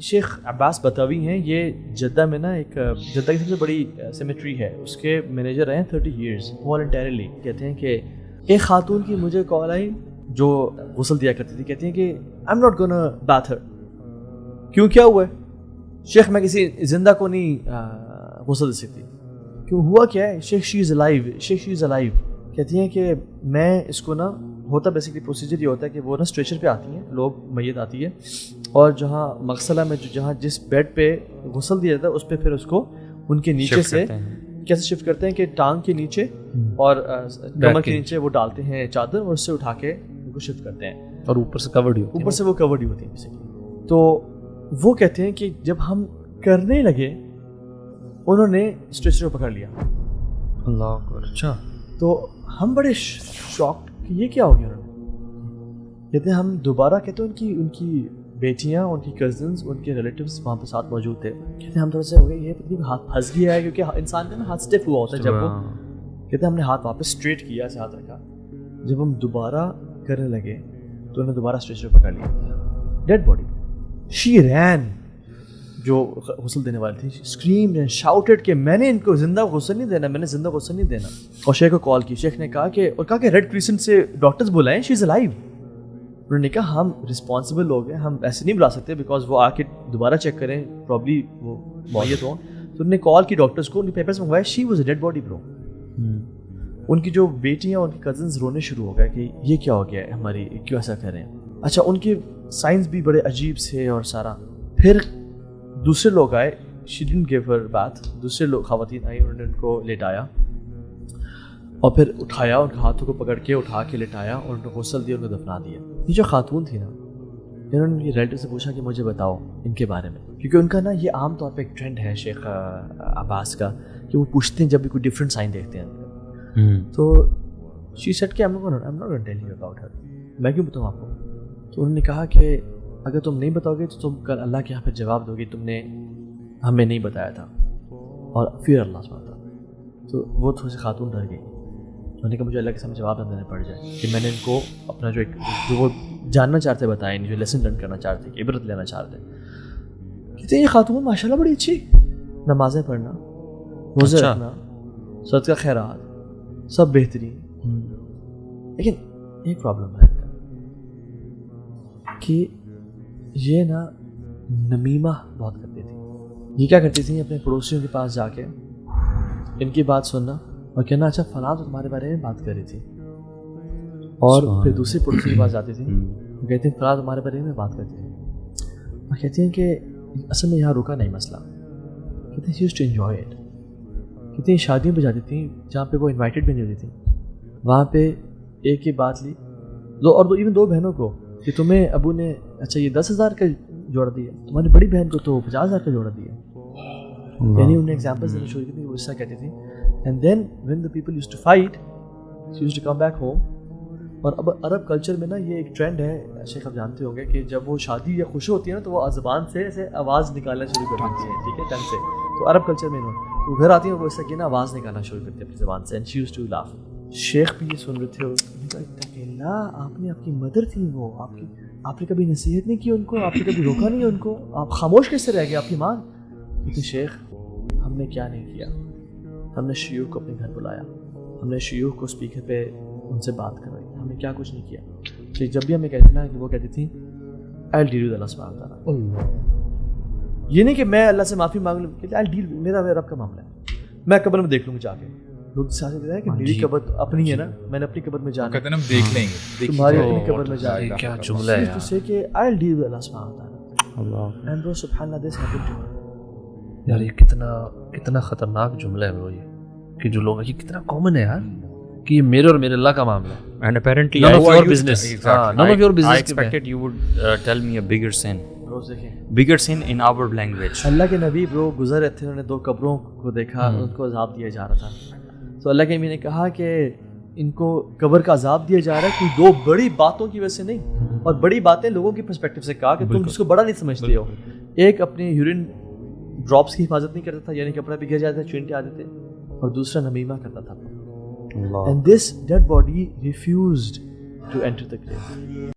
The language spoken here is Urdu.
شیخ عباس بتاوی ہیں, یہ جدہ میں نا ایک جدہ کی سب سے بڑی سیمیٹری ہے, اس کے مینیجر رہے ہیں 30 ایئرز والنٹیرلی. کہتے ہیں کہ ایک خاتون کی مجھے کال آئی جو غسل دیا کرتی تھی, کہتی ہیں کہ I am not gonna bath her. کیوں, کیا ہوا ہے؟ شیخ میں کسی زندہ کو نہیں غسل دے سکتی. کیوں, ہوا کیا ہے؟ شیخ شی is alive, Sheikh she is alive. کہتی ہیں کہ میں اس کو نا, ہوتا بیسکلی پروسیجر یہ ہوتا ہے کہ وہ نا اسٹریچر پہ آتی ہیں, لوگ میت آتی ہے, اور جہاں مغسلہ میں جہاں جس بیڈ پہ غسل دیا جاتا ہے اس پہ پھر اس کو ان کے نیچے سے کیسے شفٹ کرتے ہیں کہ ٹانگ کے نیچے اور کمر کے نیچے وہ ڈالتے ہیں چادر, اور اس سے اٹھا کے ان کو شفٹ کرتے ہیں, اور اوپر سے کورڈ ہوتی ہے, اوپر سے وہ کورڈ ہوتی ہے بیسکلی. تو وہ کہتے ہیں کہ جب ہم کرنے لگے انہوں نے اسٹریچر کو پکڑ لیا. اللہ اکبر. اچھا. تو ہم بڑے شاک کہ یہ کیا ہو گیا. انہوں نے کہتے ہیں ہم دوبارہ, کہتے ہیں ان کی بیٹیاں, ان کی کزنز, ان کے ریلیٹیوز وہاں پہ ساتھ موجود تھے. کہتے ہیں ہم تھوڑا سا ہو گئے, یہ پتہ نہیں ہاتھ پھنس گیا ہے, کیونکہ انسان کا نا ہاتھ اسٹیف ہوا ہوتا ہے جب وہ. کہتے ہیں ہم نے ہاتھ واپس اسٹریٹ کیا, ایسے ہاتھ رکھا. جب ہم دوبارہ کرنے لگے تو انہوں نے دوبارہ اسٹریچر پکڑ لیا, ڈیڈ باڈی. شی رین, جو غسل دینے والی تھی, اسکریمڈ اینڈ شاؤٹڈ کہ میں نے ان کو زندہ غسل نہیں دینا, میں نے زندہ غسل نہیں دینا. اور شیخ کو کال کی, شیخ نے کہا کہ ریڈ کریسنٹ سے ڈاکٹرز بلائیں, شی از الائیو. انہوں نے کہا ہم رسپانسبل لوگ ہیں, ہم ایسے نہیں بلا سکتے بیکاز وہ آ کے دوبارہ چیک کریں, پرابلی وہ معیت ہوں. تو انہوں نے کال کی ڈاکٹرز کو, ان کے پیپرز منگوائے, she was a dead body bro. ان کی جو بیٹیاں, ان کی کزنز رونے شروع ہو گئے کہ یہ کیا ہو گیا ہے ہماری, کیوں ایسا کریں. اچھا, ان کے سائنس بھی بڑے عجیب سے اور سارا. پھر دوسرے لوگ آئے, she didn't give Hare bath, دوسرے لوگ خواتین آئی, انہوں نے ان کو لیٹایا اور پھر اٹھایا, ان کے ہاتھوں کو پکڑ کے اٹھا کے لٹایا اور ان کو غسل دیا, ان کو دفنا دیا. یہ جو خاتون تھی نا, انہوں نے ریلیٹیو سے پوچھا کہ مجھے بتاؤ ان کے بارے میں, کیونکہ ان کا نا یہ عام طور پہ ایک ٹرینڈ ہے شیخ عباس کا کہ وہ پوچھتے ہیں جب بھی کوئی ڈفرینٹ سائن دیکھتے ہیں. تو شی سیڈ کہ I'm not going to tell you about her, میں کیوں بتاؤں آپ کو. تو انہوں نے کہا کہ اگر تم نہیں بتاؤ گے تو تم کل اللہ کے یہاں پہ جواب دو گے تم نے ہمیں نہیں بتایا تھا, اور پھر اللہ سبحانہ تعالیٰ. تو وہ تھوڑی سی خاتون ڈر گئی. انہوں نے کہا مجھے اللہ کے سامنے جواب نہ دینا پڑ جائے کہ میں نے ان کو اپنا جو وہ جاننا چاہتے بتایا, جو لیسن لرن کرنا چاہتے, کہ عبرت لینا چاہتے. کہتے ہیں یہ خاتون ماشاء اللہ بڑی اچھی, نمازیں پڑھنا, روزے رکھنا, صدقہ خیرات سب بہترین. لیکن ایک پرابلم ہے کہ یہ نا نمیمہ بہت کرتی تھی. یہ کیا کرتی تھی, اپنے پڑوسیوں کے پاس جا کے ان کی بات سننا اور کہنا اچھا فلاں تو تمہارے بارے میں بات کر رہی تھی, اور پھر دوسری پڑوسی کے پاس جاتی تھی, کہتی ہیں فلاں تمہارے بارے میں بات کرتی تھی, اور کہتی ہیں کہ اصل میں یہاں رکا نہیں مسئلہ. کہتے ہیں she used to enjoy it. کہتی ہیں شادیوں پہ جاتی تھیں جہاں پہ وہ انوائٹیڈ بھی نہیں ہوتی تھیں, وہاں پہ ایک ہی بات لی اور ایون دو بہنوں کو کہ تمہیں ابو نے اچھا یہ 10,000 کا جوڑا دیا, تمہاری بڑی بہن کو تو 50,000 کا جوڑا دیا. یعنی انہیں ایگزامپلس دینا شروع کی تھی, وہ اس طرح کہتی تھیں. And then when the people used to fight she used to come back home. اور اب عرب کلچر میں نا یہ ایک ٹرینڈ ہے, شیخ آپ جانتے ہوں گے, کہ جب وہ شادی یا خوشی ہوتی ہے نا تو وہ زبان سے ایسے آواز نکالنا شروع کر دیتی ہیں, ٹھیک ہے, ٹنگ سے. تو عرب کلچر میں وہ گھر آتی ہیں وہ ایسا کہ نا آواز نکالنا شروع کرتی ہے اپنی زبان سے, and she used to laugh. شیخ بھی یہ سن رہے تھے, آپ نے آپ کی مدر تھی وہ, آپ نے کبھی نصیحت نہیں کی ان کو, آپ نے کبھی روکا نہیں ان کو, آپ خاموش کیسے رہ گئے, آپ کی ماں. تو شیخ ہم نے کیا نہیں کیا, ہم نے شیوخ کو اپنے گھر بلایا, ہم نے شیوخ کو اسپیکر پہ ان سے بات کروائی, ہم نے کیا کچھ نہیں کیا. تو جب بھی ہمیں کہتے نا کہ وہ کہتی تھیں I'll deal with اللہ سبحانہ تعالیٰ. یہ نہیں کہ میں اللہ سے معافی مانگ لوں, کہ I'll deal, میرا رب کا معاملہ ہے, میں قبر میں دیکھ لوں گا جا کے. لوگ ساتھ کہتے ہیں کہ میری قبر اپنی ہے نا, میں نے اپنی قبر میں جانا, کہتے ہیں ہم دیکھ لیں گے, تمہاری اپنی قبر میں جا کے. کیا جملہ ہے تو سے کہ I'll deal with اللہ سبحانہ تعالیٰ. اللہ and bro سبحان اللہ this happened to me. یار یہ کتنا خطرناک جملہ ہے برو, یہ کہ جو لوگ, یہ کتنا کامن ہے یار کہ یہ میرے اور میرے اللہ کا معاملہ ہے. And apparently none of your business. None of your business. I expected you would tell me a bigger sin in our language. اللہ کے نبی برو گزر رہے تھے, انہوں نے 2 قبروں کو دیکھا, ان کو عذاب دیا جا رہا تھا. تو اللہ کے نبی نے کہا کہ ان کو قبر کا عذاب دیا جا رہا ہے کوئی 2 بڑی باتوں کی وجہ سے نہیں, اور بڑی باتیں لوگوں کی پرسپیکٹو سے کہا کہ تم اس کو بڑا نہیں سمجھتے ہو. ایک اپنے یورین ڈراپس کی حفاظت نہیں کرتا تھا, یعنی کپڑا بھی گر جاتا تھا, چینٹے آتے تھے, اور دوسرا نمیمہ کرتا تھا. And this dead body refused to enter the grave.